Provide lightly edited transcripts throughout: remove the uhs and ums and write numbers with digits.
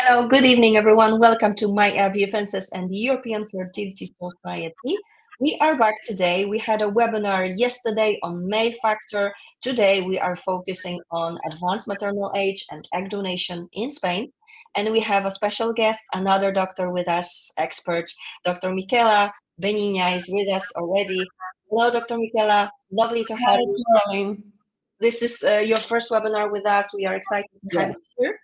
Hello, good evening, everyone. Welcome to My Viewfences and the European Fertility Society. We are back today. We had a webinar yesterday on male factor. Today, we are focusing on advanced maternal age and egg donation in Spain. And we have a special guest, another doctor with us, expert, Dr. Michela Benigna is with us already. Hello, Dr. Michela. Lovely to have you. Morning. This is your first webinar with us. We are excited to have you Yes. here.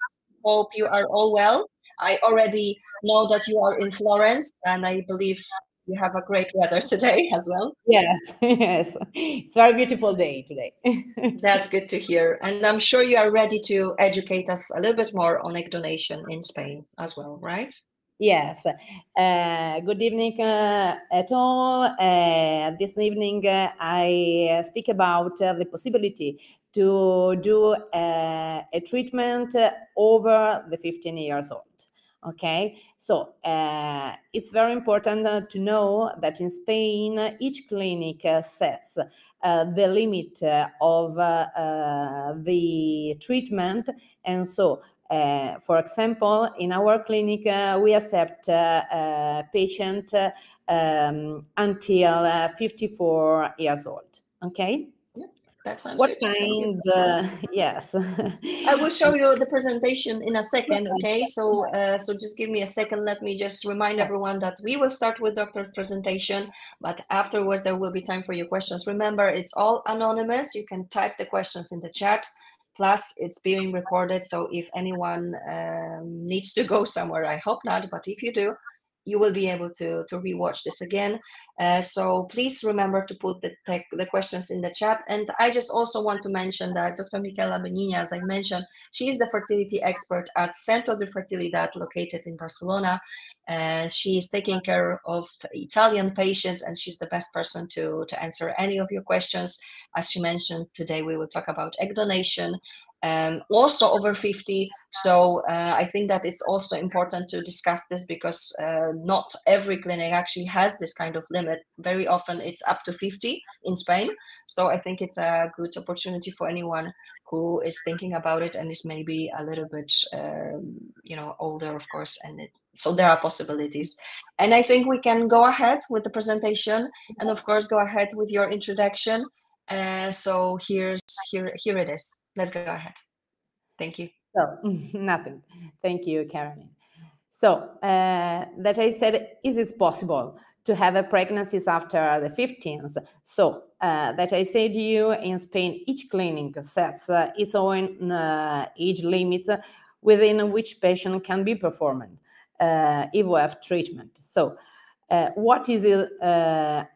Hope you are all well. I already know that you are in Florence, and I believe you have a great weather today as well. Yes. Yes. It's a very beautiful day today. That's good to hear. And I'm sure you are ready to educate us a little bit more on egg donation in Spain as well, right? Yes. Good evening at all. This evening, I speak about the possibility to do a treatment over the 15 years old. Okay, so it's very important to know that in Spain, each clinic sets the limit of the treatment, and so for example, in our clinic, we accept patient until 54 years old. Okay. That sounds What good. kind? Yes. I will show you the presentation in a second, okay? So just give me a second. Let me just remind everyone that we will start with doctor's presentation, but afterwards there will be time for your questions. Remember, it's all anonymous. You can type the questions in the chat. Plus, it's being recorded, so if anyone needs to go somewhere, I hope not, but if you do, you will be able to rewatch this again. So please remember to put the questions in the chat. And I just also want to mention that Dr. Michela Benigna, as I mentioned, she is the fertility expert at Centro de Fertilidad located in Barcelona. And she is taking care of Italian patients, and she's the best person to answer any of your questions. As she mentioned, today we will talk about egg donation, also over 50. So I think that it's also important to discuss this because not every clinic actually has this kind of limit. Very often it's up to 50 in Spain. So I think it's a good opportunity for anyone who is thinking about it and is maybe a little bit, older, of course. So there are possibilities. And I think we can go ahead with the presentation and of course go ahead with your introduction. So here it is. Let's go ahead. Thank you. So, nothing. Thank you, Caroline. So, that I said, is it possible to have a pregnancies after the 15th? So, that I said to you, in Spain, each clinic sets its own age limit within which patient can be performed IVF treatment. So, what is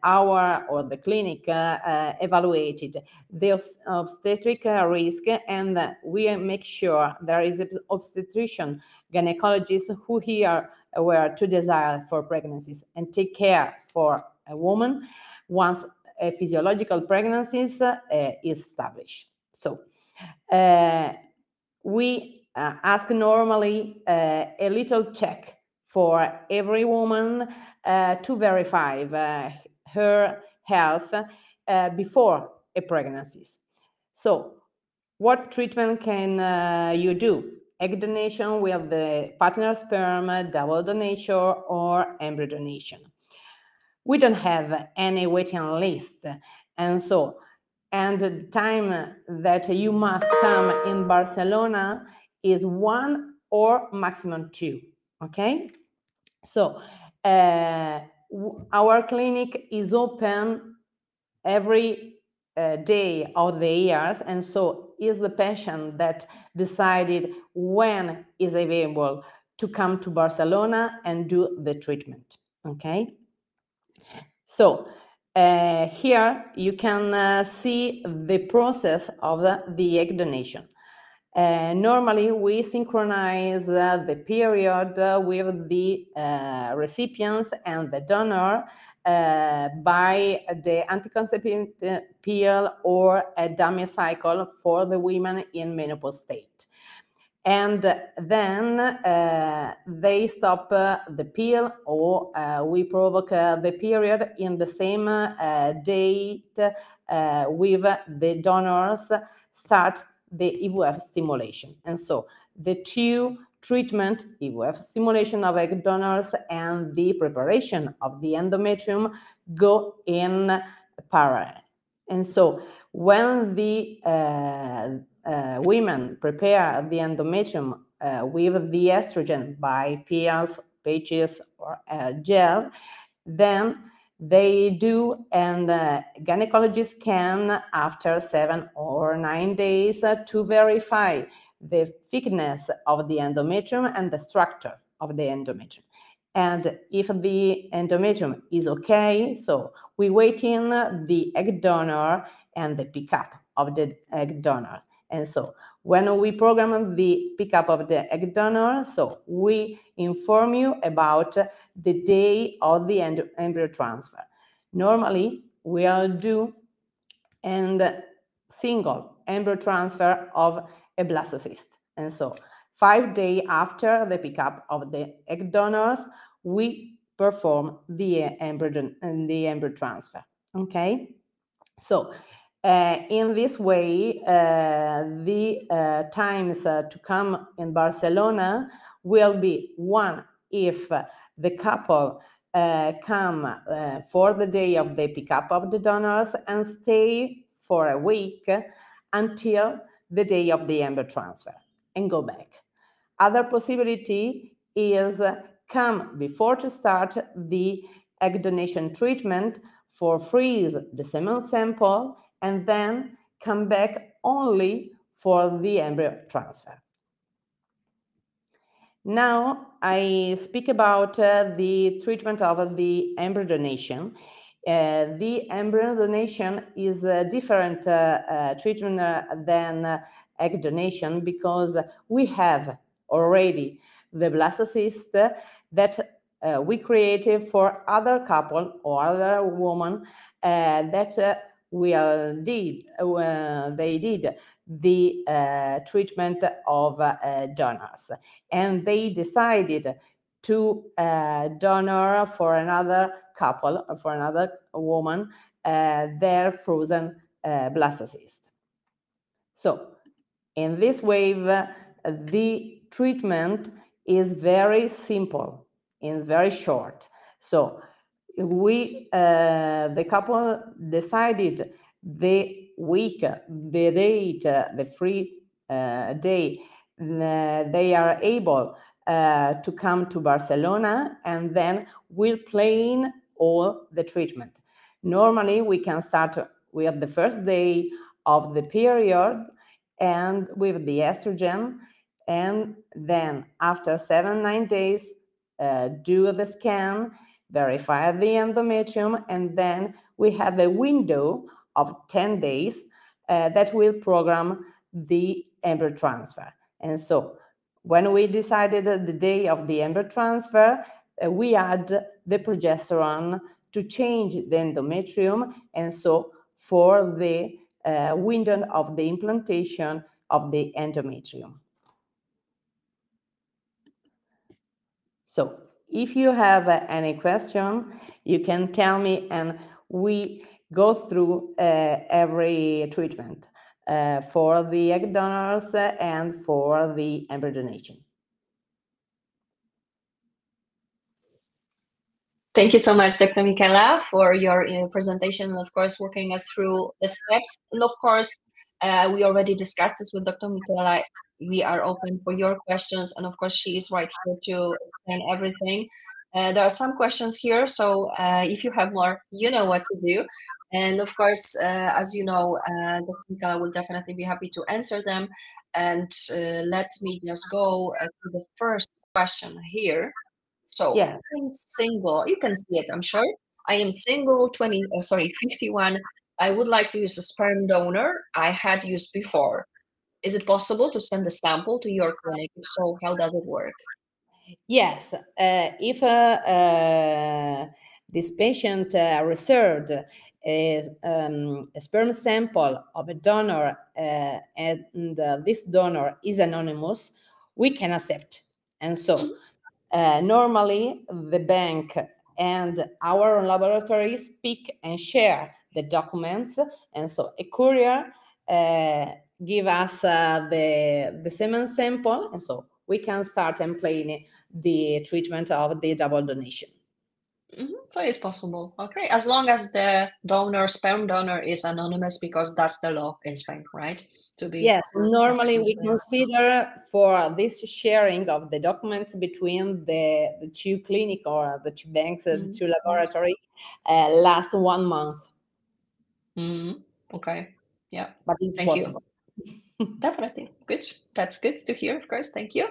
our or the clinic evaluated? The obstetric risk, and we make sure there is obstetrician gynecologists who here were to desire for pregnancies and take care for a woman once a physiological pregnancy is established. So we ask normally a little check for every woman to verify her health before a pregnancy. So what treatment can you do? Egg donation with the partner sperm, double donation, or embryo donation. We don't have any waiting list, and the time that you must come in Barcelona is 1 or maximum 2. Okay, so our clinic is open every day of the years, and so is the patient that decided when is available to come to Barcelona and do the treatment. Okay, so here you can see the process of the egg donation. Normally, we synchronize the period with the recipients and the donor by the anticonceptive pill or a dummy cycle for the women in menopause state. And then they stop the pill, or we provoke the period in the same date with the donors start the IVF stimulation. And so the two treatment, IVF stimulation of egg donors, and the preparation of the endometrium go in parallel. And so when the women prepare the endometrium with the estrogen by pills, patches, or gel, then they do and gynecologists can, after 7 or 9 days, to verify the thickness of the endometrium and the structure of the endometrium. And if the endometrium is okay, so we wait in the egg donor and the pickup of the egg donor. And so when we program the pickup of the egg donor, so we inform you about the day of the embryo transfer. Normally, we'll do a single embryo transfer of a blastocyst. And so 5 days after the pickup of the egg donors, we perform the embryo transfer. Okay? So in this way, the times to come in Barcelona will be one if the couple come for the day of the pickup of the donors and stay for a week until the day of the embryo transfer and go back. Other possibility is come before to start the egg donation treatment for freeze the semen sample and then come back only for the embryo transfer. Now I speak about the treatment of the embryo donation. The embryo donation is a different treatment than egg donation because we have already the blastocyst that we created for other couple or other woman that they did the treatment of donors, and they decided to donor for another couple, for another woman, their frozen blastocyst. So in this way, the treatment is very simple and very short. So we, the couple decided the week, the date, the free day, they are able to come to Barcelona, and then we'll plan all the treatment. Normally, we can start with the first day of the period and with the estrogen, and then after 7-9 days, do the scan, verify the endometrium, and then we have a window of 10 days that will program the embryo transfer. And so when we decided the day of the embryo transfer, we add the progesterone to change the endometrium, and so for the window of the implantation of the endometrium. So if you have any question, you can tell me, and we go through every treatment for the egg donors and for the embryo donation. Thank you so much, Dr. Michaela, for your presentation and, of course, walking us through the steps. And, of course, we already discussed this with Dr. Michaela. We are open for your questions, and, of course, she is right here to explain everything. There are some questions here, so if you have more, you know what to do. And, of course, as you know, Dr. Michaela will definitely be happy to answer them. And let me just go to the first question here. So Yes. I'm single. You can see it, I'm sure. I am single, 51. I would like to use a sperm donor I had used before. Is it possible to send a sample to your clinic? If so, how does it work? Yes, if this patient received a sperm sample of a donor and this donor is anonymous, we can accept. And so normally the bank and our laboratories pick and share the documents, and so a courier give us the semen sample, and so we can start and plan the treatment of the double donation. So it's possible. Okay, as long as the donor, sperm donor, is anonymous, because that's the law in Spain, right? To be Yes, normally we clear. consider for this sharing of the documents between the two clinic or the two banks, the two laboratory, last 1 month. Okay, yeah. But it's Thank possible. you. Definitely. Good. That's good to hear, of course. Thank you.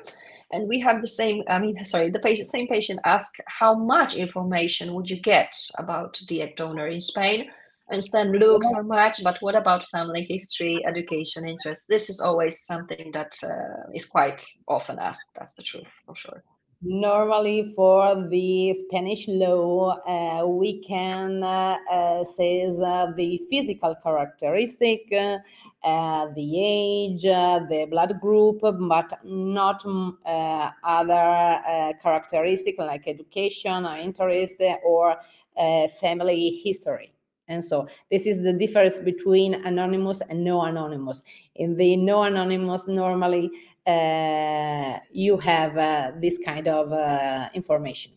And we have the same, same patient asked, how much information would you get about the egg donor in Spain? I understand looks are much, but what about family history, education, interests? This is always something that is quite often asked. That's the truth, for sure. Normally, for the Spanish law, we can say the physical characteristic, the age, the blood group, but not other characteristics like education or interest or family history. And so this is the difference between anonymous and no anonymous. In the no anonymous, normally you have this kind of information.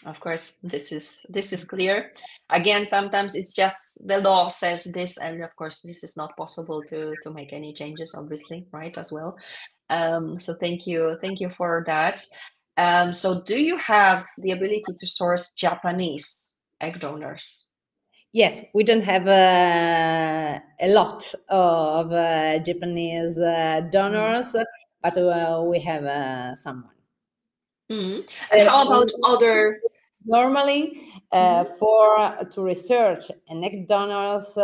Of course, this is clear. Again, sometimes it's just the law says this, and of course, this is not possible to make any changes, obviously, right, as well. So thank you for that. So do you have the ability to source Japanese egg donors? Yes, we don't have a lot of Japanese donors, but we have someone. And how about other? Normally, to research and egg donors,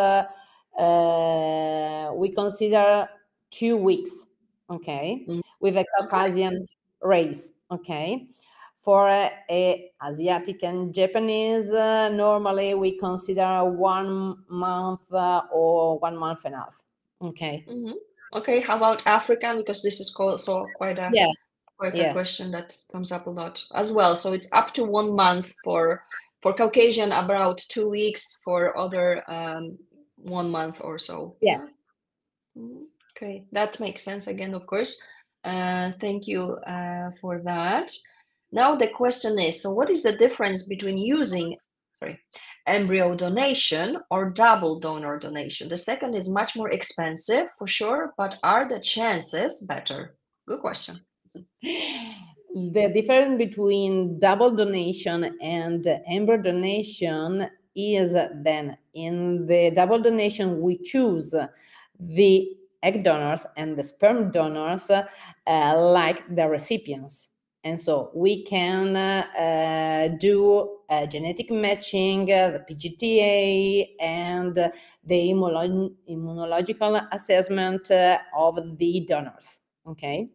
we consider 2 weeks, okay, with a Caucasian race, okay. For Asiatic and Japanese, normally we consider 1 month or 1 month and a half, okay. Okay, how about African? Because this is also quite a question that comes up a lot as well. So it's up to 1 month for Caucasian, about 2 weeks for other 1 month or so. Yes. Okay, that makes sense again, of course. Thank you for that. Now the question is, so what is the difference between using embryo donation or double donor donation? The second is much more expensive for sure, but are the chances better? Good question. The difference between double donation and embryo donation is then in the double donation we choose the egg donors and the sperm donors like the recipients. And so we can do genetic matching, the PGTA, and the immunological assessment of the donors. Okay.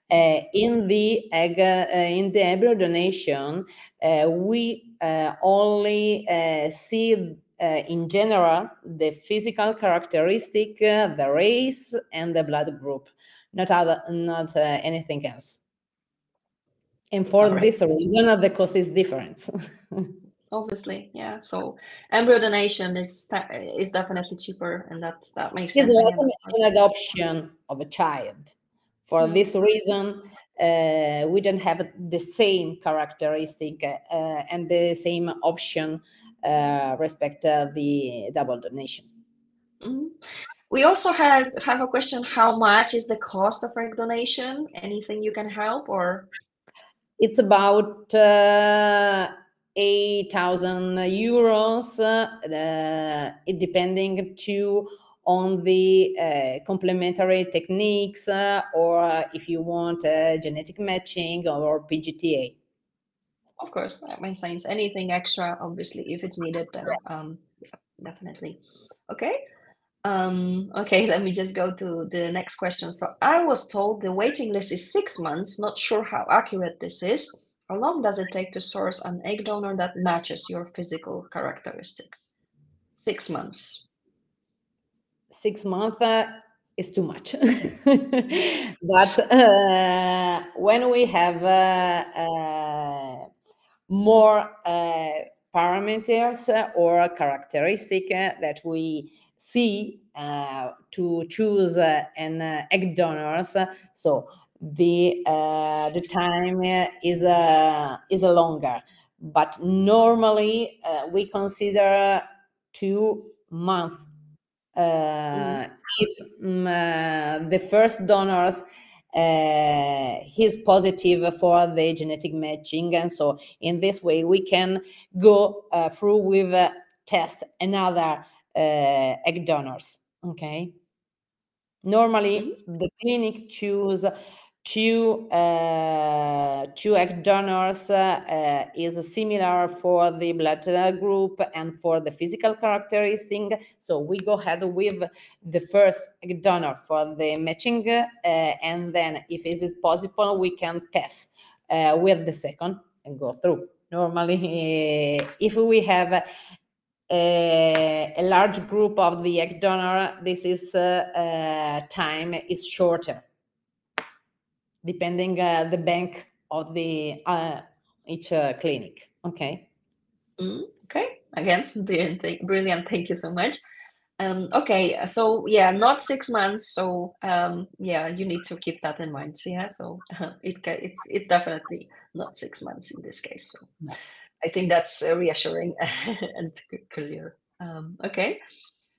In the embryo donation, we only see in general the physical characteristic, the race, and the blood group, not anything else. And for this reason, the cost is different. Obviously, yeah. So embryo donation is definitely cheaper, and that makes sense. It's like an adoption of a child. For this reason, we don't have the same characteristic and the same option respect the double donation. We also have a question: how much is the cost of egg donation? Anything you can help, or? It's about 8,000 euros. It depending on the complementary techniques or if you want genetic matching or PGTA. Of course, that makes sense. Anything extra, obviously, if it's needed, then definitely. Okay. Okay, let me just go to the next question. So I was told the waiting list is 6 months. Not sure how accurate this is. How long does it take to source an egg donor that matches your physical characteristics? 6 months. 6 months is too much. But when we have more parameters or characteristic that we see to choose an egg donors. So the time is longer, but normally we consider 2 months if the first donors he's positive for the genetic matching, and so in this way we can go through with test another egg donors. Okay, normally the clinic choose two egg donors is similar for the blood group and for the physical characteristic. So we go ahead with the first egg donor for the matching, and then if it is possible, we can test with the second and go through. Normally, if we have a large group of the egg donor, this is time is shorter, depending the bank of the each clinic. Okay. Okay. Again, brilliant. Thank you so much. Okay, so yeah, not 6 months. So yeah, you need to keep that in mind. So, yeah, so it's definitely not 6 months in this case. So No. I think that's reassuring and clear. Okay,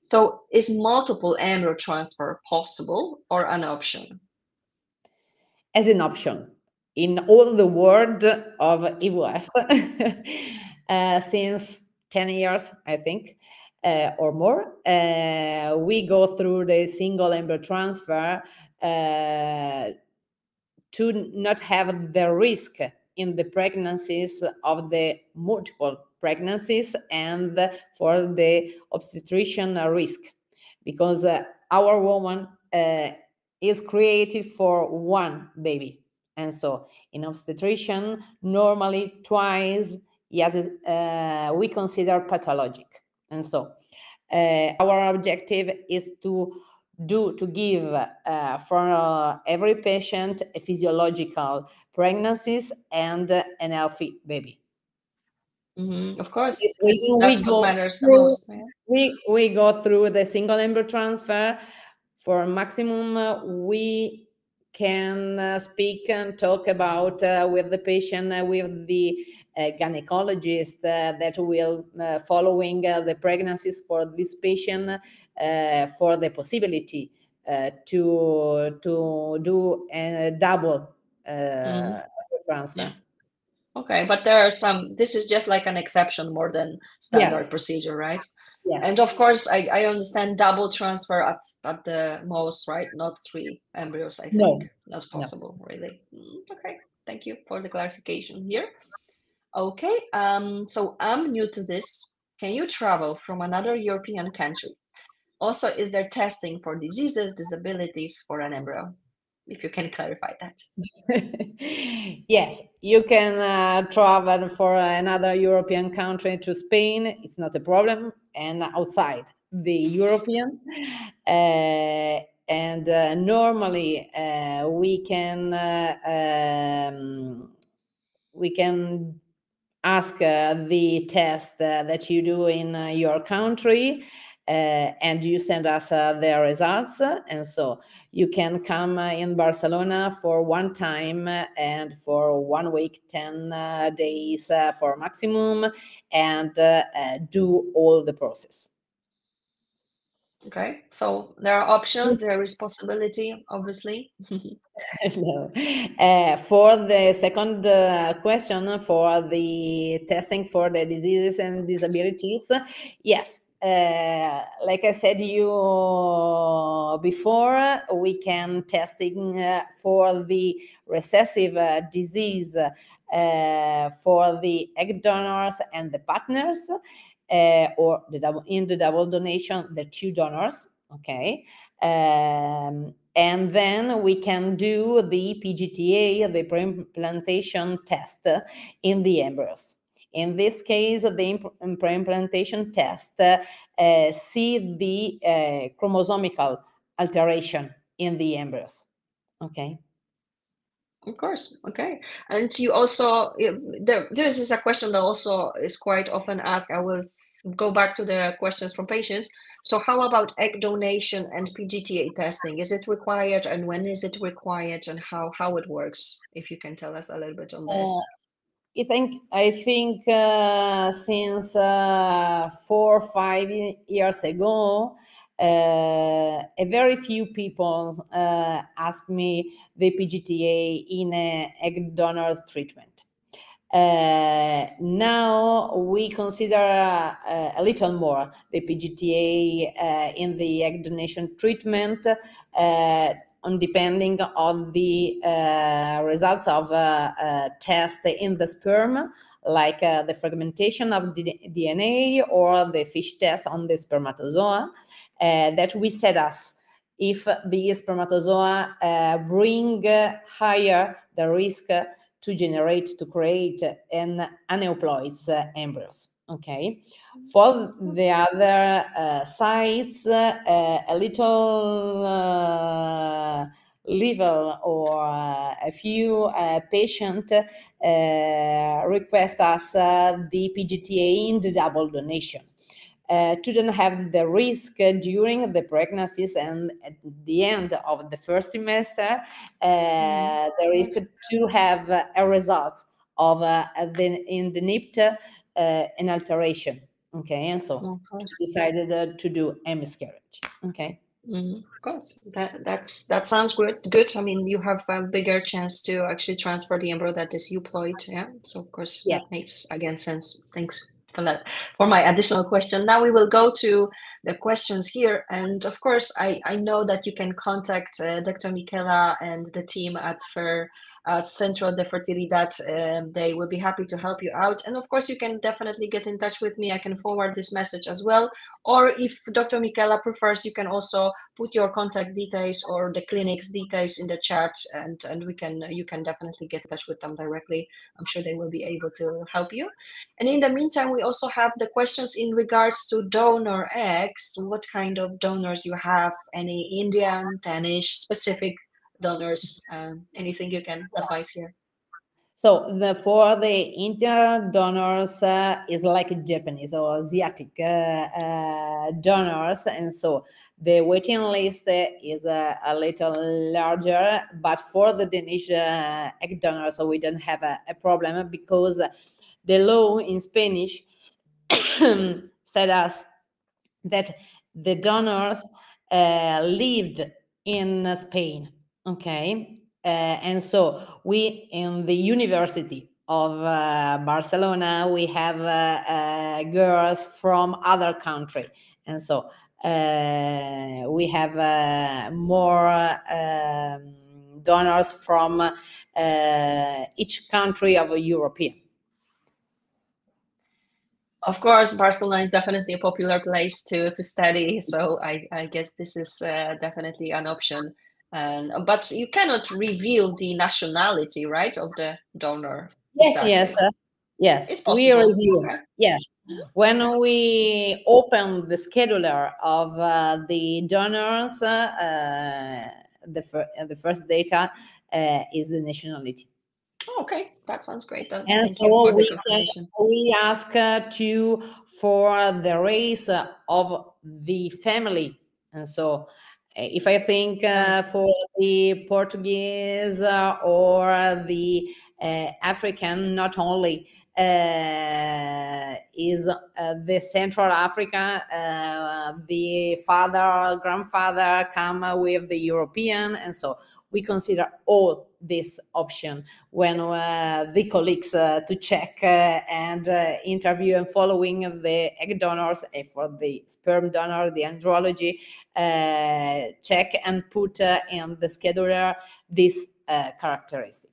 so is multiple embryo transfer possible or an option? As an option in all the world of IVF since 10 years, I think, or more. We go through the single embryo transfer to not have the risk in the pregnancies of the multiple pregnancies and for the obstetrician risk, because our woman is created for one baby, and so in obstetrician normally twice, yes, we consider pathologic, and so our objective is to give for every patient a physiological pregnancies and an healthy baby. Of course, This reason that's what matters the most. Yeah. we go through the single embryo transfer. For maximum, we can speak and talk about with the patient, with the gynecologist that will following the pregnancies for this patient, for the possibility to do a double transfer. Yeah. Okay, but there are some, this is just like an exception more than standard Yes. procedure, right? Yes. And of course, I understand double transfer at the most, right? Not 3 embryos, I think. Not possible, really. Okay, thank you for the clarification here. Okay, so I'm new to this. Can you travel from another European country? Also, is there testing for diseases, disabilities for an embryo? If you can clarify that. Yes, you can travel for another European country to Spain. It's not a problem, and outside the European. And normally we can ask the test that you do in your country, and you send us the results, and so you can come in Barcelona for one time and for 1 week, 10 days for maximum, and do all the process. Okay, so there are options, there is possibility, obviously. No. For the second question, for the testing for the diseases and disabilities, yes. Like I said you before, we can testing for the recessive disease for the egg donors and the partners, or in the double donation, the 2 donors. Okay. And then we can do the PGTA, the pre-implantation test in the embryos. In this case, the pre-implantation test see the chromosomical alteration in the embryos. Okay. Of course. Okay. And you also, this is a question that also is quite often asked. I will go back to the questions from patients. So how about egg donation and PGTA testing? Is it required, and when is it required, and how it works? If you can tell us a little bit on this. I think since 4 or 5 years ago, a very few people asked me the PGTA in egg donors treatment. Now we consider a little more the PGTA in the egg donation treatment, on depending on the results of test in the sperm, like the fragmentation of the DNA or the fish test on the spermatozoa, that we set us if the spermatozoa bring higher the risk to create an aneuploid embryos. Okay, for the other sites, a little level or a few patient request us the PGTA in the double donation. To don't have the risk during the pregnancies and at the end of the first semester, the risk to have a result of in the NIPT an alteration. Okay, and so decided to do a miscarriage. Okay. Of course, that sounds good. Good. I mean, you have a bigger chance to actually transfer the embryo that is euploid. Yeah. So of course that makes again sense. Thanks for that. For my additional question, now we will go to the questions here, and of course I know that you can contact Dr. Michela and the team at Centro de Fertilidad. They will be happy to help you out, and of course you can definitely get in touch with me. I can forward this message as well. Or if Dr. Michela prefers, you can also put your contact details or the clinic's details in the chat, and you can definitely get in touch with them directly. I'm sure they will be able to help you. And in the meantime, we also have the questions in regards to donor eggs. What kind of donors you have? Any Indian, Danish, specific donors? Anything you can advise here? So for the Indian donors is like Japanese or Asiatic donors, and so the waiting list is a little larger. But for the Danish egg donors, so we don't have a problem, because the law in Spanish said us that the donors lived in Spain. Okay. And so we, in the University of Barcelona, we have girls from other country, and so we have more donors from each country of a European. Of course, Barcelona is definitely a popular place to study, so I guess this is definitely an option. But you cannot reveal the nationality, right, of the donor. Yes, exactly. yes. It's possible. We review. Okay. Yes, when we open the scheduler of the donors, the first data is the nationality. Oh, okay, that sounds great. Then And thank you so for the confirmation. we ask for the race of the family. And so if I think for the Portuguese or the African, not only is the Central Africa, the father or grandfather come with the European, and so we consider all this option when the colleagues to check and interview and following the egg donors, for the sperm donor, the andrology, check and put in the scheduler this characteristic.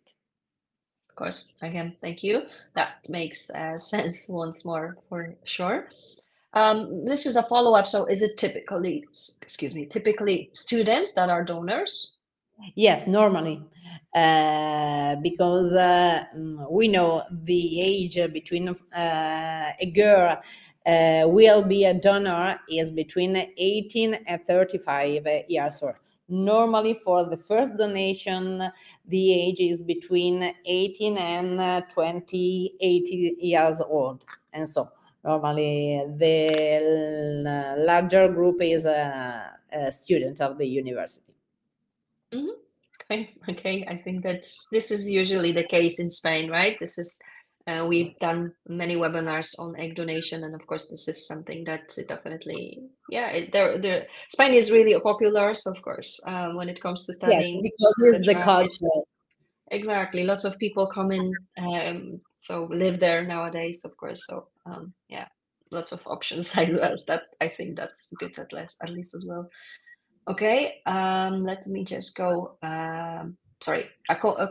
Of course, again, thank you. That makes sense once more, for sure. This is a follow-up. So is it typically students that are donors? Yes, normally, because we know the age between a girl will be a donor is between 18 and 35 years old. Normally, for the first donation, the age is between 18 and 28 years old. And so Normally, the larger group is a student of the university. Mhm. Okay. I think this is usually the case in Spain, right? We've done many webinars on egg donation, and of course, this is something that definitely, Spain is really popular. So of course, when it comes to Yes, studying, because it's the etc., culture. exactly lots of people come in, so live there nowadays, of course. So lots of options as well. That I think that's good at least as well. Okay, let me just go. Sorry,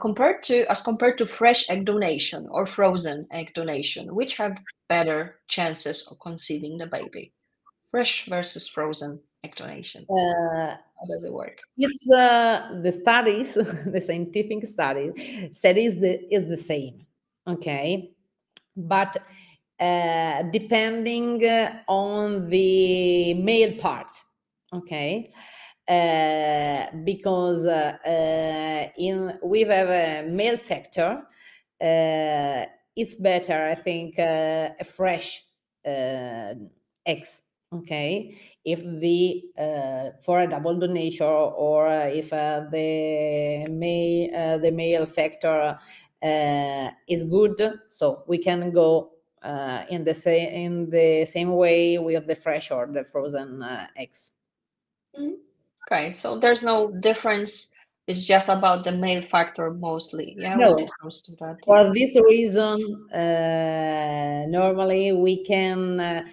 compared to fresh egg donation or frozen egg donation, which have better chances of conceiving the baby? Fresh versus frozen egg donation. How does it work? It's the studies, the scientific study said is the same, okay, but depending on the male part, okay, because in we have a male factor, it's better, I think, a fresh eggs, okay, if the for a double donation, or if the male factor is good, so we can go in the same way with the fresh or the frozen eggs. Mhm. Okay, so there's no difference. It's just about the male factor mostly, yeah, when No, it comes to that. Yeah. for this reason, normally we can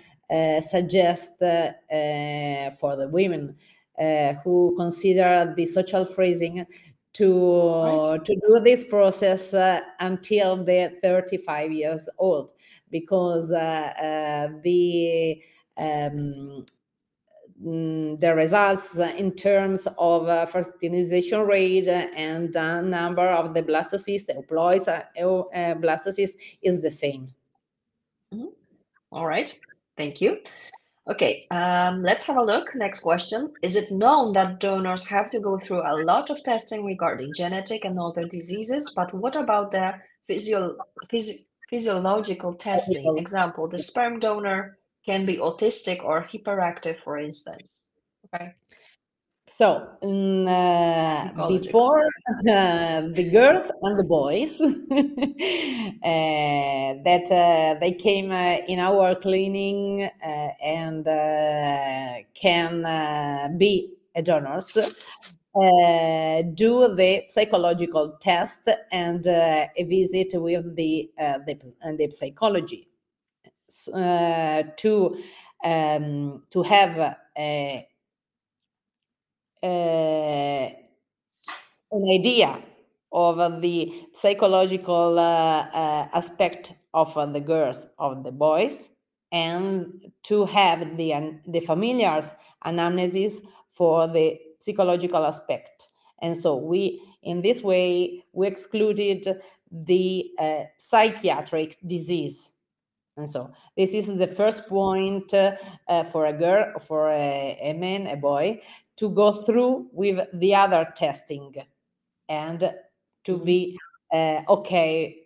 suggest for the women who consider the social freezing Right. to do this process until they're 35 years old, because the results in terms of fertilization rate and number of the blastocyst, euploids, blastocyst is the same. Mhm. All right. Thank you. Okay, let's have a look. Next question. Is it known that donors have to go through a lot of testing regarding genetic and other diseases? But what about the physiological testing? Example, the sperm donor can be autistic or hyperactive, for instance. Okay, So ecological. before the girls and the boys that they came in our cleaning and can be donors, do the psychological test and a visit with the psychology to have uh, an idea of the psychological aspect of the girls, of the boys, and to have the familiars anamnesis for the psychological aspect. And so we, in this way, we excluded the psychiatric disease. And so this is the first point for a girl, for a man, a boy, to go through with the other testing and to be okay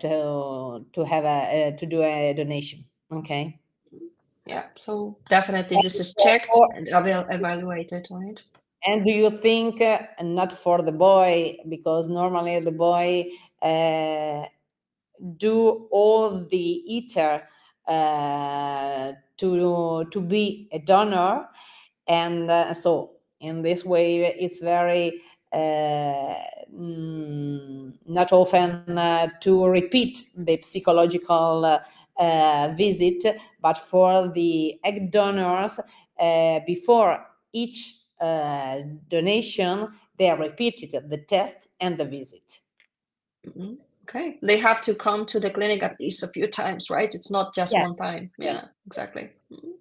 to have to do a donation. Okay. Yeah, so definitely this is checked And and evaluated, right? And do you think not for the boy, because normally the boy do all the ITER to be a donor, and so in this way it's very not often to repeat the psychological visit, but for the egg donors before each donation they repeated the test and the visit. Mhm. Okay, they have to come to the clinic at least a few times, right? It's not just one Yes, time. Yeah, yes. exactly. Mhm.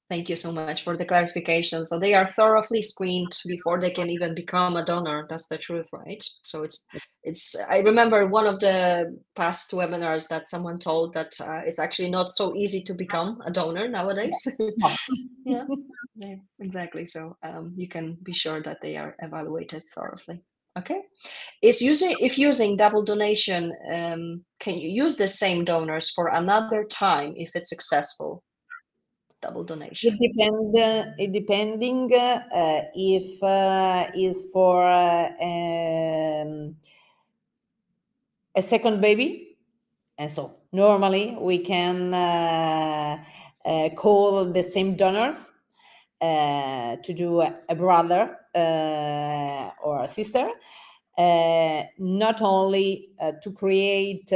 Thank you so much for the clarification. So they are thoroughly screened before they can even become a donor. That's the truth, right? So I remember one of the past webinars that someone told that it's actually not so easy to become a donor nowadays. No. Yeah, yeah, exactly. So you can be sure that they are evaluated thoroughly. Okay. If using double donation, can you use the same donors for another time if it's successful? Double donation. It depending if is for a second baby, and so normally we can call the same donors to do a brother or a sister, not only to create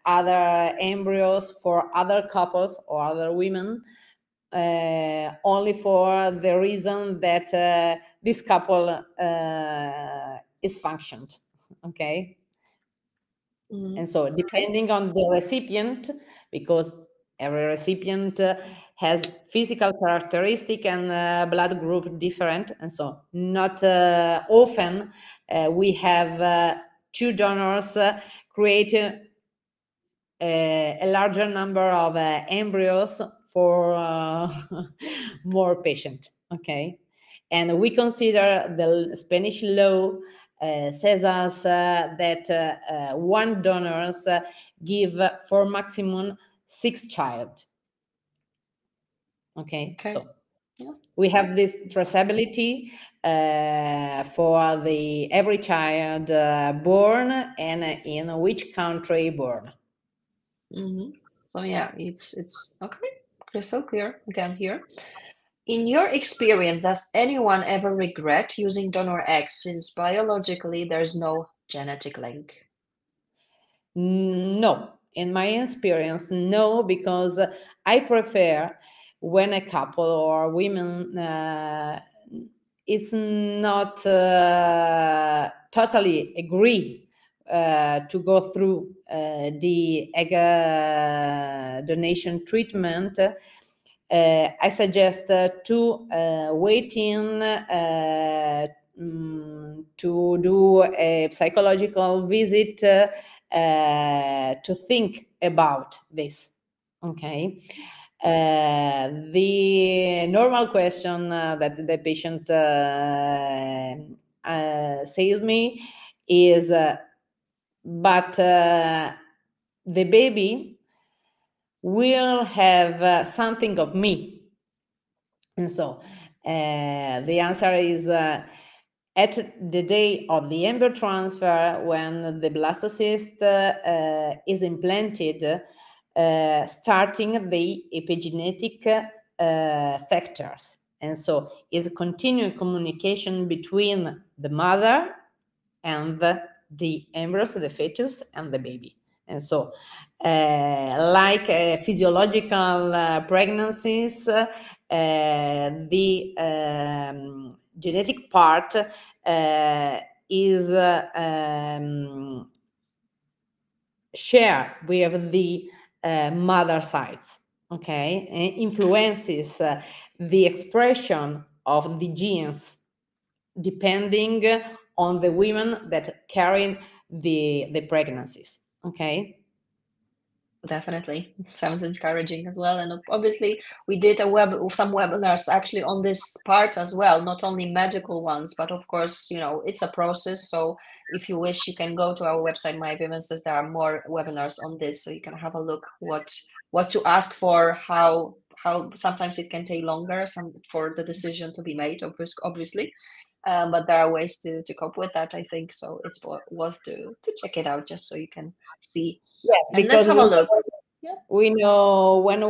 other embryos for other couples or other women, only for the reason that this couple is functioned. Okay. And so depending on the recipient, because every recipient has physical characteristic and blood group different, and so not often we have two donors create a larger number of embryos for more patient. Okay. And we consider the Spanish law says us that one donors give for maximum 6 child. Okay. So yeah. We have this traceability for the every child born and in which country born. So yeah, it's okay. Crystal clear again here. In your experience, does anyone ever regret using donor eggs since biologically there's no genetic link? No, in my experience, no, because I prefer when a couple or women it's not totally agree to go through the egg donation treatment. I suggest to wait in to do a psychological visit to think about this. Okay. The normal question that the patient says me is, but the baby will have something of me. And so the answer is at the day of the embryo transfer, when the blastocyst is implanted, starting the epigenetic factors. And so is a continuing communication between the mother and the embryos, the fetus, and the baby. And so, like physiological pregnancies, the genetic part is shared with the mother sides. Okay, and influences the expression of the genes depending on the women that carry the pregnancies. Okay. Definitely sounds encouraging as well, and obviously we did some webinars actually on this part as well, not only medical ones, but of course, it's a process. So if you wish, you can go to our website, MyVivences. There are more webinars on this, so you can have a look what to ask for, how sometimes it can take longer for the decision to be made, obviously. But there are ways to cope with that, I think. So it's worth to check it out just so you can see. Yes, And let's because have a look. we know when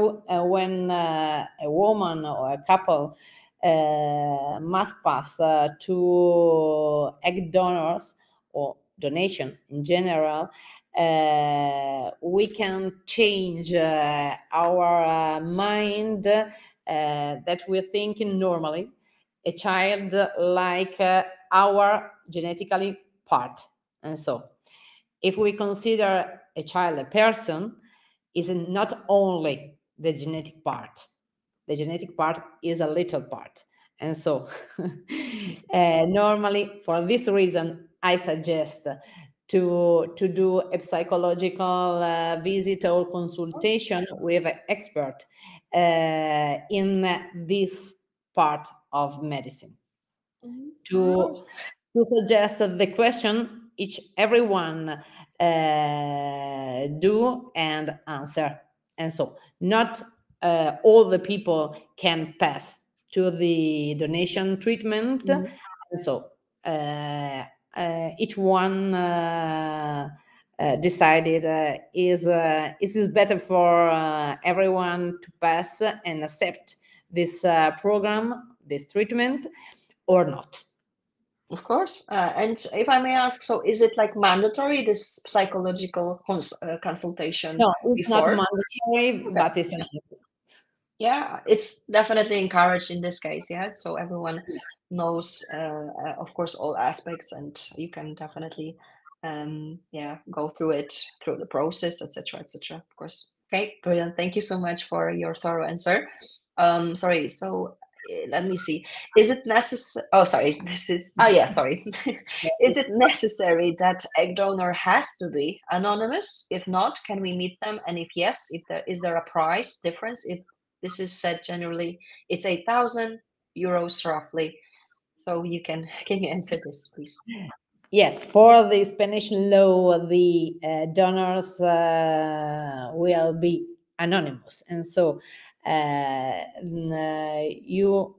a woman or a couple must pass to egg donors or donation in general, we can change our mind that we're thinking normally a child like our genetically part. And so if we consider a child a person, is not only the genetic part. The genetic part is a little part. And so normally for this reason, I suggest to do a psychological visit or consultation with an expert in this part of medicine. Of course. to suggest the question everyone do and answer, and so not all the people can pass to the donation treatment. Mhm. And so each one decided it is better for everyone to pass and accept this program, this treatment, or not. Of course. And if I may ask, so is it like mandatory, this psychological consultation No, it's not before? mandatory, Okay. but essential. Yeah, it's definitely encouraged in this case, yeah. So everyone knows, of course, all aspects, and you can definitely, yeah, go through it, through the process, etc., etc. Of course. Okay, brilliant. Thank you so much for your thorough answer. Sorry. So let me see. Is it necessary? Oh, sorry. This is. Oh, yeah. Sorry. Is it necessary that egg donor has to be anonymous? If not, can we meet them? And if yes, if there is there a price difference if this is said generally, it's 8,000 euros roughly. So you can you answer this, please? Yes, for the Spanish law, the donors will be anonymous, and so you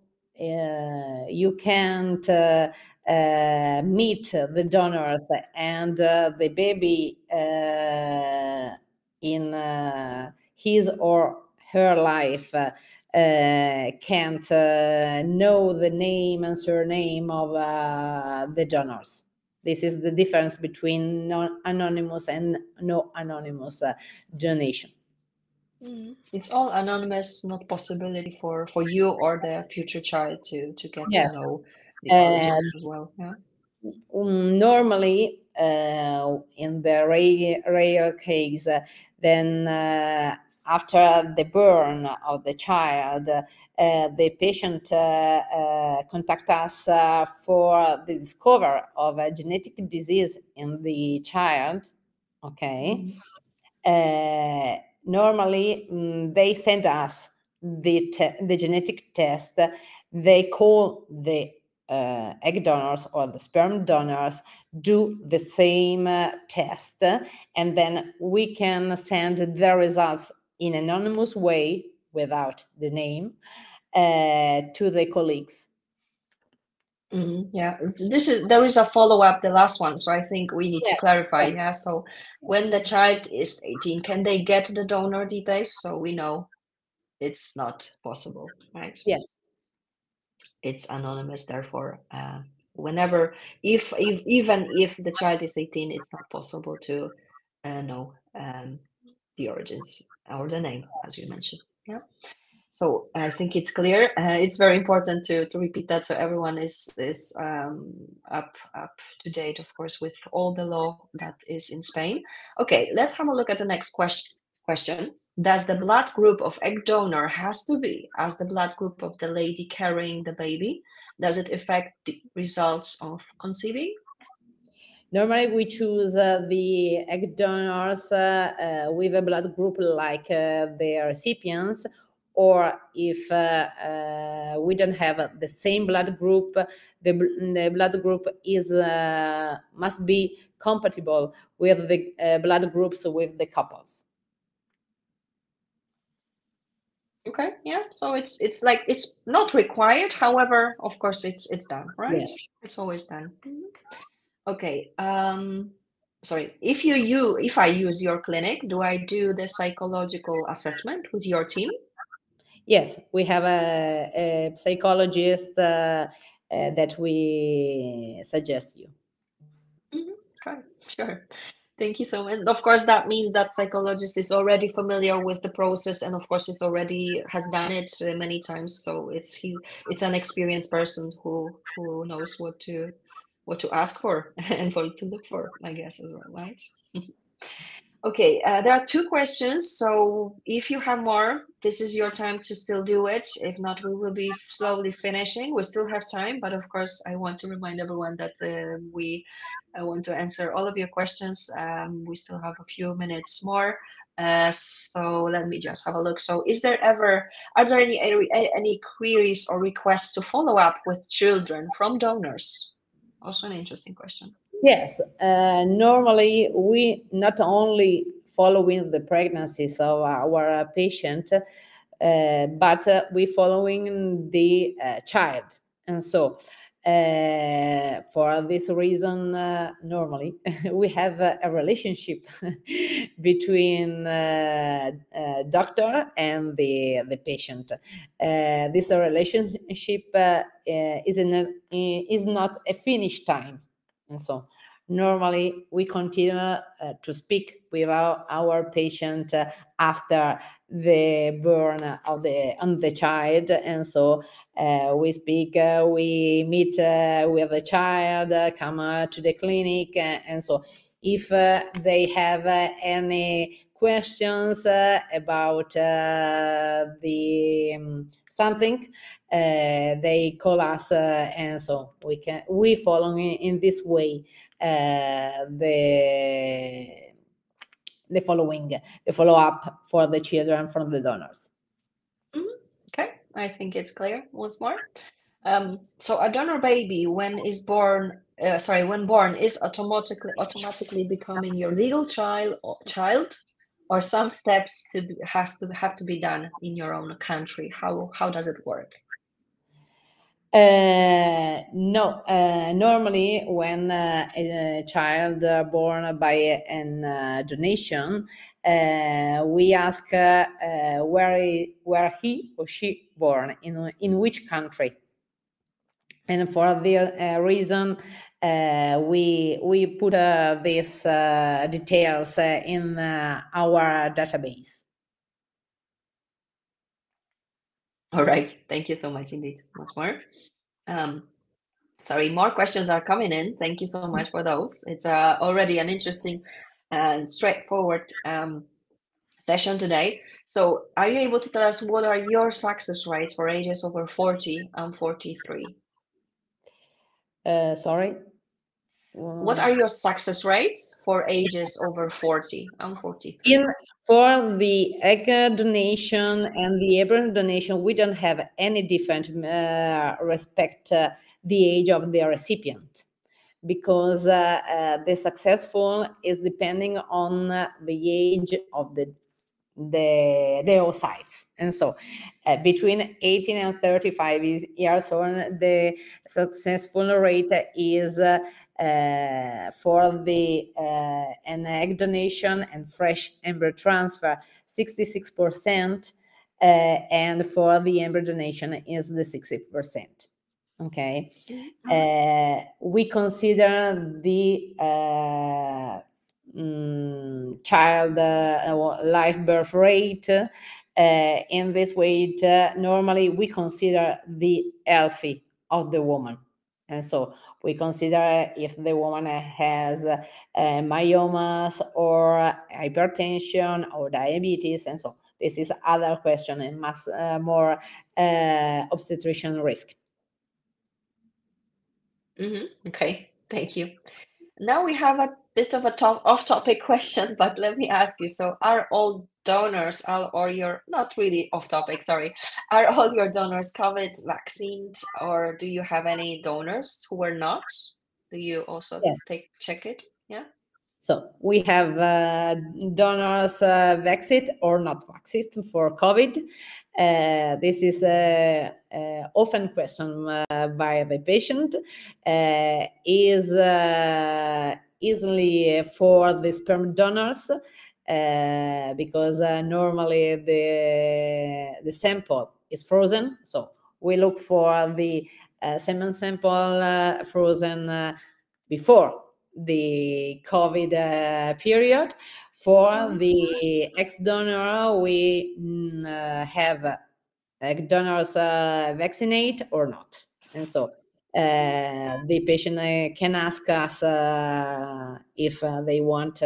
can't meet the donors and the baby in his or her life. Can't know the name and surname of the donors. This is the difference between non-anonymous and no anonymous donation. It's all anonymous, not possibility for you or the future child to get to Yes. know the origins as well. Yeah. Normally, in the rare case, then after the burn of the child, the patient contact us for the discovery of a genetic disease in the child. Okay. Normally, they send us the genetic test. They call the egg donors or the sperm donors do the same test, and then we can send the results in anonymous way without the name to the colleagues. Yeah, there is a follow-up, the last one. So I think we need to Yes, clarify. yes. Yeah. So when the child is 18, can they get the donor details? So we know it's not possible, right? Yes. It's anonymous, therefore, whenever, if even if the child is 18, it's not possible to know the origins or the name, as you mentioned. Yeah. So I think it's clear. It's very important to repeat that so everyone is up to date, of course, with all the law that is in Spain. Okay, let's have a look at the next question. Does the blood group of egg donor has to be as the blood group of the lady carrying the baby? Does it affect the results of conceiving? Normally, we choose the egg donors with a blood group like the recipients, or if we don't have the same blood group, the blood group is must be compatible with the blood groups with the couples. Okay, yeah. So it's like it's not required. However, of course, it's done, right? Yes. It's always done. Okay. Sorry. If I use your clinic, do I do the psychological assessment with your team? Yes, we have a psychologist that we suggest you. Okay, sure. Thank you so much. And of course, that means that psychologist is already familiar with the process, and of course, is already has done it many times. So it's an experienced person who knows what to ask for and what to look for, I guess, as well, right? Okay, there are two questions. So if you have more, this is your time to still do it. If not, we will be slowly finishing. We still have time, but of course, I want to remind everyone that I want to answer all of your questions. We still have a few minutes more. So let me just have a look. So are there any queries or requests to follow up with children from donors? Also an interesting question. Yes, normally we not only following the pregnancies of our patient, but we following the child, and so for this reason, normally we have a relationship between doctor and the patient. This relationship is not a finish time, and so normally we continue to speak with our patient after the burn of the child, and so we speak, we meet with the child, come to the clinic, and so if they have any questions about the something, they call us, and so we follow in this way the follow up for the children from the donors. Okay, I think it's clear once more. So a donor baby, when born, is automatically becoming your legal child, or some steps have to be done in your own country. How does it work? No, normally when a child born by a donation, we ask where he or she born, in which country, and for the reason we put these details in our database. All right, thank you so much indeed. Once more. Sorry, more questions are coming in. Thank you so much for those. It's already an interesting and straightforward session today. So are you able to tell us what are your success rates for ages over 40 and 43? Sorry? What are your success rates for ages over 40 and 43? For the egg donation and the embryo donation, we don't have any different respect the age of the recipient, because the successful is depending on the age of the oocytes, and so between 18 and 35 years old, the successful rate is for the an egg donation and fresh embryo transfer 66%, and for the embryo donation is the 60%. Okay. We consider the child live birth rate in this way. Normally we consider the healthy of the woman, and so we consider if the woman has myomas or hypertension or diabetes, and so this is other question and much more obstetrician risk. Okay, thank you. Now we have a bit of a off-topic question, but let me ask you, so are all donors, or your, not really off-topic, sorry, are all your donors COVID vaccinated, or do you have any donors who are not? Do you also Yes. check it? Yeah. So we have donors vaccinated or not vaccinated for COVID. This is often questioned by the patient. Is easily for the sperm donors, because normally the sample is frozen. So we look for the semen sample frozen before the COVID period. For the ex-donor, we have donors vaccinate or not, and so the patient can ask us if they want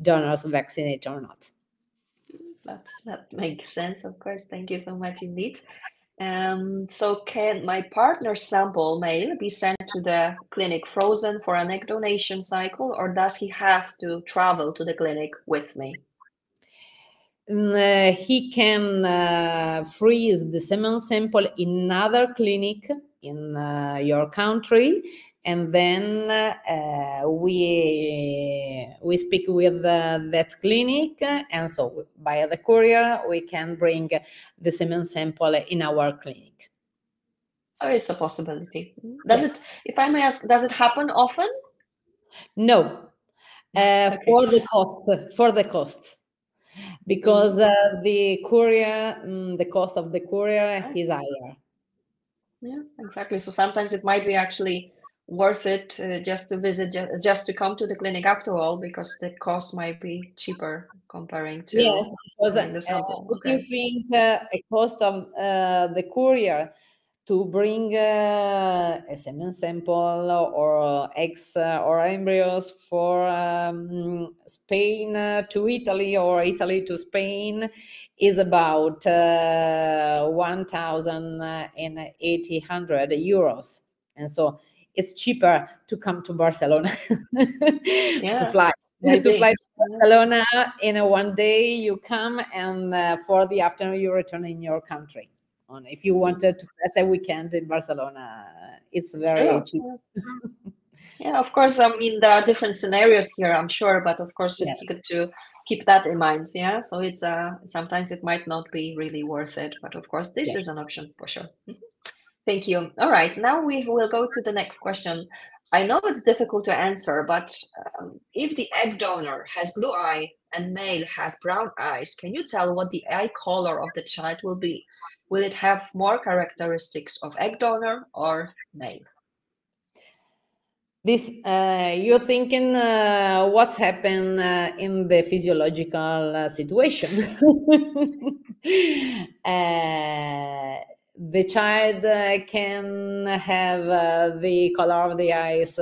donors vaccinate or not. That makes sense, of course. Thank you so much indeed. So can my partner's sample male be sent to the clinic frozen for an egg donation cycle, or does he has to travel to the clinic with me? He can freeze the semen sample in another clinic in your country, and then we speak with that clinic, and so by the courier we can bring the semen sample in our clinic. So it's a possibility. Does it, if I may ask, does it happen often? No, Okay. for the cost, because the courier, the cost of the courier is higher. Yeah, exactly. So sometimes it might be actually worth it just to visit, just to come to the clinic after all, because the cost might be cheaper comparing to Yes, because bringing the sample. if you Okay. think a cost of the courier to bring a semen sample or eggs or embryos for Spain to Italy or Italy to Spain is about 1,800 euros. And so it's cheaper to come to Barcelona to Yeah, fly. might To be. fly to Barcelona in a one day, you come, and for the afternoon you return in your country. And if you wanted to pass a weekend in Barcelona, it's very Sure. cheap. Yeah, of course. I mean, there are different scenarios here, I'm sure, but of course, Yeah. it's good to keep that in mind. Yeah. So it's sometimes it might not be really worth it, but of course, this Yeah. is an option for sure. Thank you. All right, now we will go to the next question. I know it's difficult to answer, but if the egg donor has blue eye and male has brown eyes, can you tell what the eye color of the child will be? Will it have more characteristics of egg donor or male? This you're thinking what's happened in the physiological situation. The child can have the color of the eyes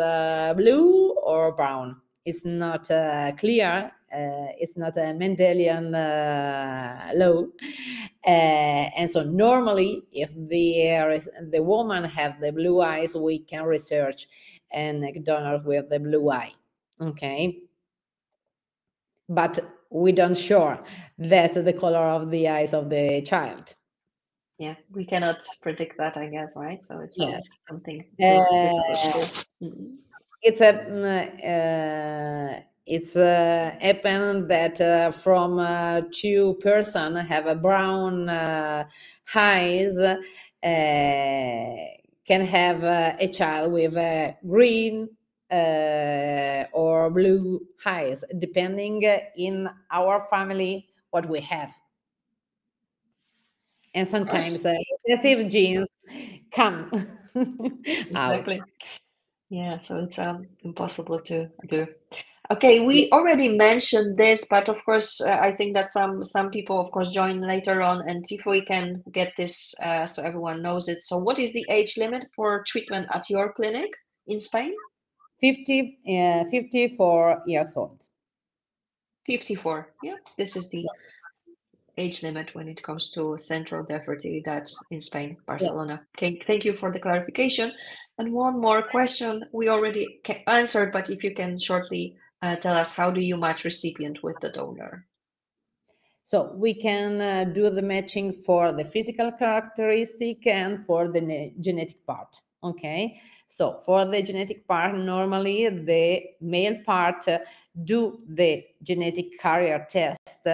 blue or brown. It's not clear. It's not a Mendelian law. And so normally, if the woman have the blue eyes, we can research an egg donor with the blue eye. Okay, but we don't sure that the color of the eyes of the child. Yeah, we cannot predict that, I guess, right? So it's Yes. something too difficult to do. It's happened that from two person have a brown eyes, can have a child with a green or blue eyes, depending in our family what we have. And sometimes recessive genes come out. Exactly. Yeah, so it's impossible to do. Okay, we already mentioned this, but of course, I think that some people, of course, join later on, and if we can get this so everyone knows it. So, what is the age limit for treatment at your clinic in Spain? 54 years old. 54. Yeah, this is the age limit when it comes to centro de fertilidad in Spain, Yes. Barcelona. Okay, thank you for the clarification. And one more question we already answered, but if you can shortly tell us, how do you match recipient with the donor? So we can do the matching for the physical characteristic and for the genetic part. Okay. So for the genetic part, normally the male part do the genetic carrier test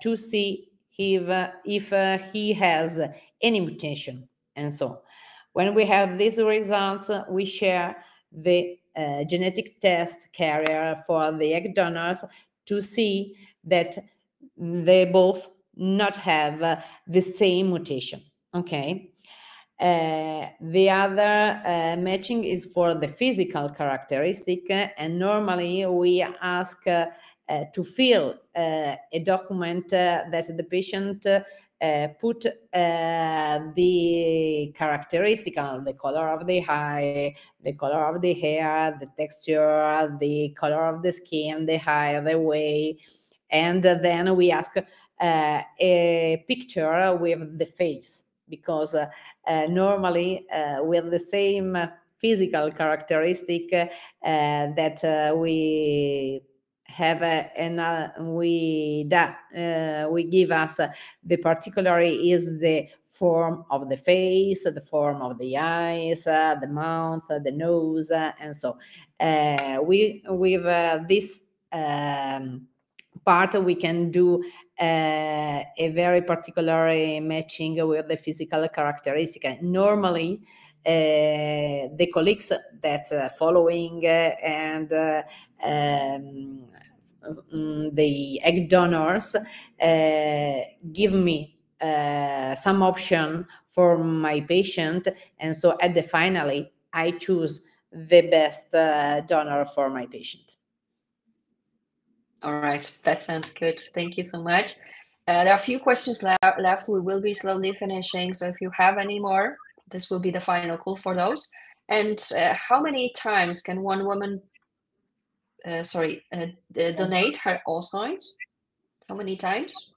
to see if he has any mutation. And so when we have these results, we share the genetic test carrier for the egg donors to see that they both not have the same mutation. Okay. The other matching is for the physical characteristic, and normally we ask to fill a document that the patient put the characteristic, the color of the eye, the color of the hair, the texture, the color of the skin, the hair, the way, and then we ask a picture with the face, because normally with the same physical characteristic that we have we give us the particular is the form of the face, the form of the eyes, the mouth, the nose, and so we with this part we can do a very particular matching with the physical characteristic. Normally, the colleagues that following and the egg donors give me some option for my patient, and so at the finally I choose the best donor for my patient. All right, that sounds good. Thank you so much. There are a few questions left. We will be slowly finishing, so if you have any more, this will be the final call for those. And how many times can one woman, donate her oocytes? How many times?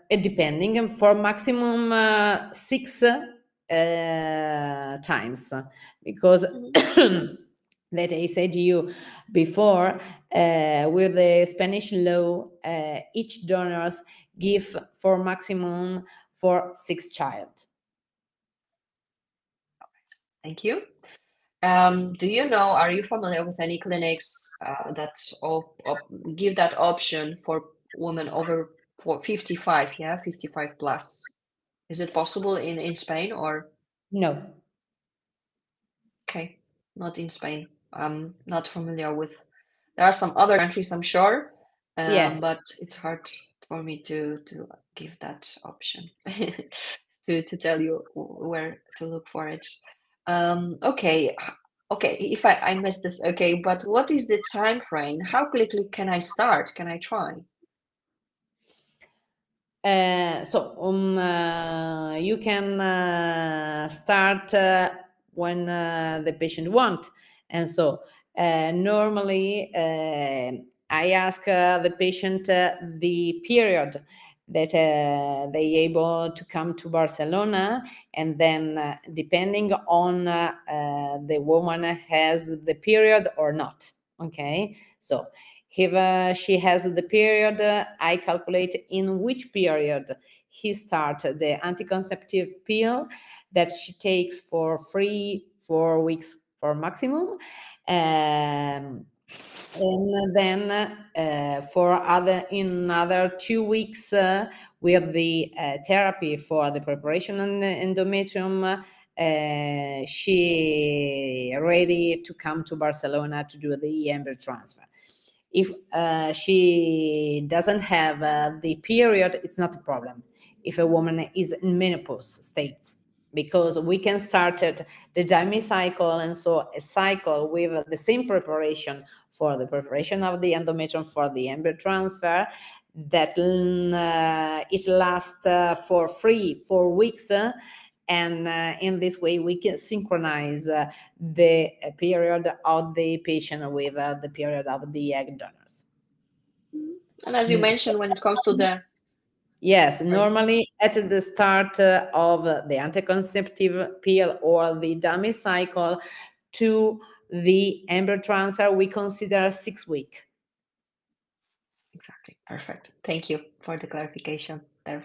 Depending, for maximum 6 times, because that I said to you before, with the Spanish law, each donors give for maximum for 6 child. Thank you. Do you know, are you familiar with any clinics that give that option for women over 55, 55 plus? Is it possible in Spain or? No. Okay, not in Spain. I'm not familiar with. There are some other countries, I'm sure, Yes. but it's hard for me to give that option to tell you where to look for it. Okay, if I missed this, okay, but what is the time frame? How quickly can I start? Can I try? You can start when the patient want, and so normally I ask the patient the period that they able to come to Barcelona, and then depending on the woman has the period or not. Okay, so if she has the period, I calculate in which period he started the anticonceptive pill that she takes for 4 weeks for maximum. And then for other 2 weeks with the therapy for the preparation and endometrium, she ready to come to Barcelona to do the embryo transfer. If she doesn't have the period, it's not a problem. If a woman is in menopause states, because we can start at the Dime cycle, and so a cycle with the same preparation for the preparation of the endometrium for the embryo transfer, that it lasts for 3-4 weeks. And in this way, we can synchronize the period of the patient with the period of the egg donors. And as you mentioned, when it comes to the... Yes, normally at the start of the anticonceptive pill or the dummy cycle to the embryo transfer, we consider 6 weeks. Exactly. Perfect. Thank you for the clarification there.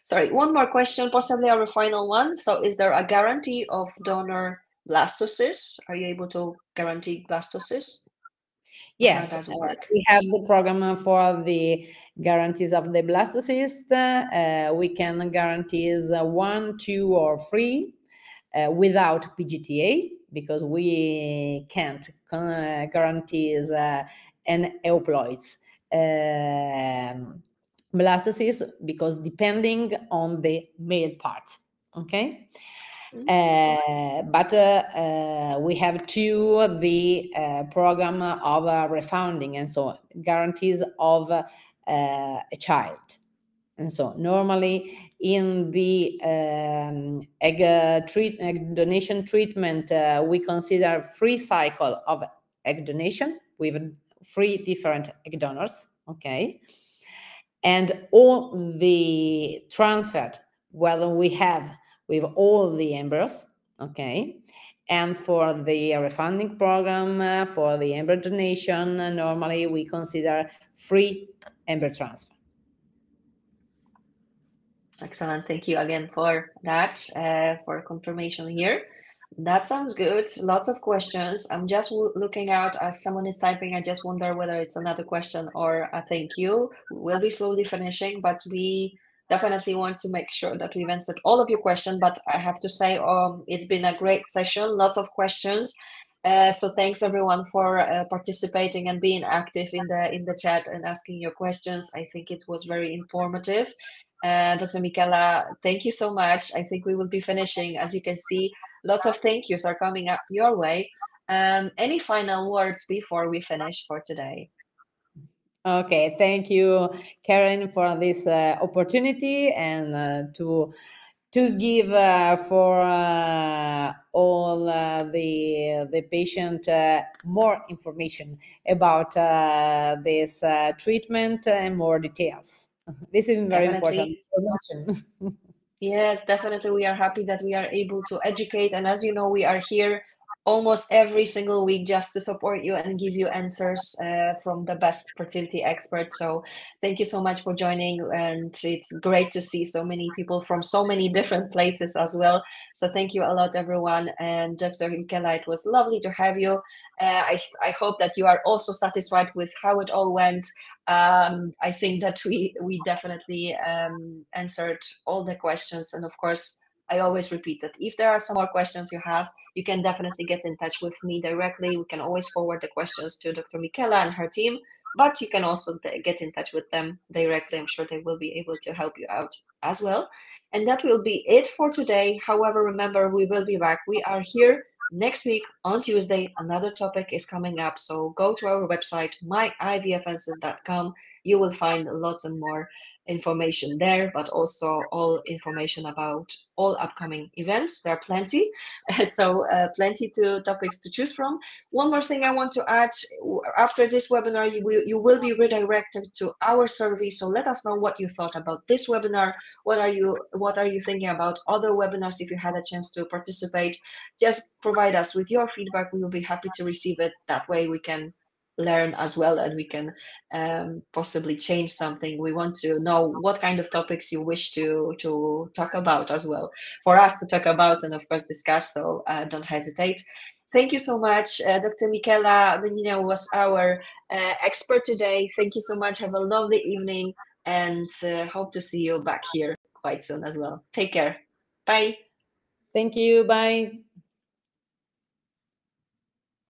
Sorry, one more question, possibly our final one. So is there a guarantee of donor blastocysts? Are you able to guarantee blastocysts? Yes, How does it work? we have the program for the guarantees of the blastocyst. We can guarantee 1, 2, or 3 without PGTA, because we can't guarantee an euploids blastocyst, because depending on the male part. Okay. But we have the program of refunding, and so guarantees of a child. And so normally in the egg donation treatment, we consider 3 cycle of egg donation with 3 different egg donors. Okay. And all the transferred, well, we have with all the embryos, okay, And for the refunding program, for the embryo donation, normally we consider free embryo transfer. Excellent. Thank you again for that, for confirmation here. That sounds good. Lots of questions. I'm just looking out as someone is typing. I just wonder whether it's another question or a thank you. We'll be slowly finishing, but we definitely want to make sure that we've answered all of your questions. But I have to say, it's been a great session. Lots of questions. So thanks everyone for participating and being active in the chat and asking your questions. I think it was very informative. Dr. Michela, thank you so much. I think we will be finishing. As you can see, lots of thank yous are coming up your way. Any final words before we finish for today? Okay, thank you, Karen, for this opportunity and to give for all the patient more information about this treatment and more details. This is very important information. Yes, definitely. We are happy that we are able to educate. And as you know, we are here almost every single week just to support you and give you answers from the best fertility experts. So thank you so much for joining. And it's great to see so many people from so many different places as well. So thank you a lot, everyone. And Dr. Michela, it was lovely to have you. I hope that you are also satisfied with how it all went. I think that we definitely answered all the questions. And of course, I always repeat that if there are some more questions you have, you can definitely get in touch with me directly. We can always forward the questions to Dr. Michela and her team, but you can also get in touch with them directly. I'm sure they will be able to help you out as well. And that will be it for today. However, remember, we will be back. We are here next week on Tuesday. Another topic is coming up. So go to our website, myivfanswers.com. You will find lots and more information there, but also all information about all upcoming events. There are plenty, so plenty to topics to choose from. One more thing I want to add: after this webinar, you will be redirected to our survey. So let us know what you thought about this webinar. What are you thinking about other webinars? If you had a chance to participate, just provide us with your feedback. We will be happy to receive it. That way we can learn as well, and we can possibly change something. We want to know what kind of topics you wish to talk about as well, for us to talk about and of course discuss. So don't hesitate. Thank you so much. Dr. Michela Benina was our expert today. Thank you so much. Have a lovely evening, and hope to see you back here quite soon as well. Take care. Bye. Thank you. Bye.